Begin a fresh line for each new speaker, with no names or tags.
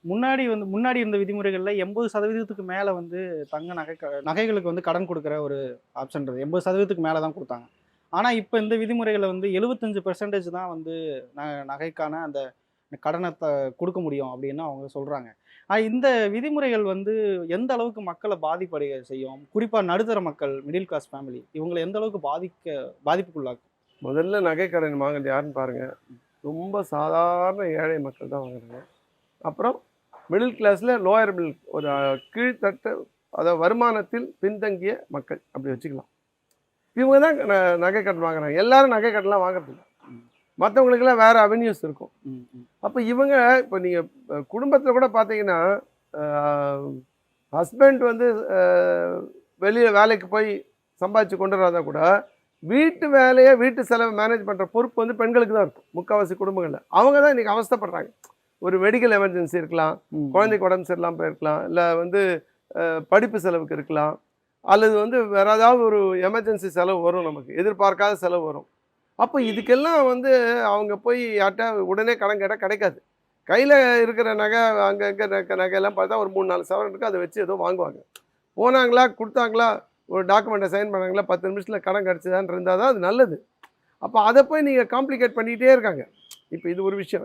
முன்னாடி இருந்த விதிமுறைகள்ல 80% மேல வந்து தங்க நகைகளுக்கு வந்து கடன் குடுக்குற ஒரு ஆப்ஷன் இருந்தது. 80% மேல தான் குடுத்தாங்க. ஆனா, இப்ப இந்த விதிமுறைகள்ல வந்து 75% தான் வந்து ந நகைக்கான அந்த கடன குடுக்க முடியும் அப்படின்னு அவங்க சொல்றாங்க. இந்த விதிமுறைகள் வந்து எந்த அளவுக்கு மக்கள பாதிப்படைய செய்யும்? குறிப்பா நடுத்தர மக்கள், மிடில் கிளாஸ் ஃபேமிலி இவங்கள எந்த அளவுக்கு பாதிப்புக்குள்ளாக்கும்?
முதல்ல நகை கடன் வாங்குறது யாருன்னு பாருங்க. ரொம்ப சாதாரண ஏழை மக்கள் தான் வாங்குறாங்க. அப்புறம் மிடில் கிளாஸ்ல லோயர் மிடில் ஒரு கீழ்த்தட்டு அதாவது வருமானத்தில் பின்தங்கிய மக்கள் அப்படி வச்சுக்கலாம். இவங்க தான் நகை கடன் வாங்குறாங்க. எல்லாரும் நகை கடன்லாம் வாங்குறதில்ல. மற்றவங்களுக்கெல்லாம் வேற அவென்யூஸ் இருக்கும். அப்போ இவங்க இப்போ நீங்கள் குடும்பத்தில் கூட பார்த்தீங்கன்னா ஹஸ்பண்ட் வந்து வெளியே வேலைக்கு போய் சம்பாதிச்சு கொண்டு வராதா கூட வீட்டு வேலையை வீட்டு செலவை மேனேஜ் பண்ணுற பொறுப்பு வந்து பெண்களுக்கு தான் இருக்கும். முக்கால்வாசி குடும்பங்களில் அவங்க தான் இன்றைக்கி அவஸ்தைப்படுறாங்க. ஒரு மெடிக்கல் எமர்ஜென்சி இருக்கலாம், குழந்தைக்கு உடம்பு சரியில்லாமல் போயிருக்கலாம், இல்லை வந்து படிப்பு செலவுக்கு இருக்கலாம், அல்லது வந்து வேற ஏதாவது ஒரு எமர்ஜென்சி செலவு வரும், நமக்கு எதிர்பார்க்காத செலவு வரும். அப்போ இதுக்கெல்லாம் வந்து அவங்க போய் யார்கிட்ட உடனே கடன் கேட்டால் கிடைக்காது. கையில் இருக்கிற நகை அங்கே நகையெல்லாம் பார்த்தா ஒரு 3-4 சவரன் இருக்குது, அதை வச்சு ஏதோ வாங்குவாங்க. போனாங்களா, கொடுத்தாங்களா, ஒரு டாக்குமெண்ட்டை சைன் பண்ணாங்களா, 10 நிமிஷத்தில் கடன் கிடச்சிதான்னு இருந்தால் தான் அது நல்லது. அப்போ அதை போய் நீங்கள் காம்ப்ளிகேட் பண்ணிக்கிட்டே இருக்காங்க. இப்போ இது ஒரு விஷயம்.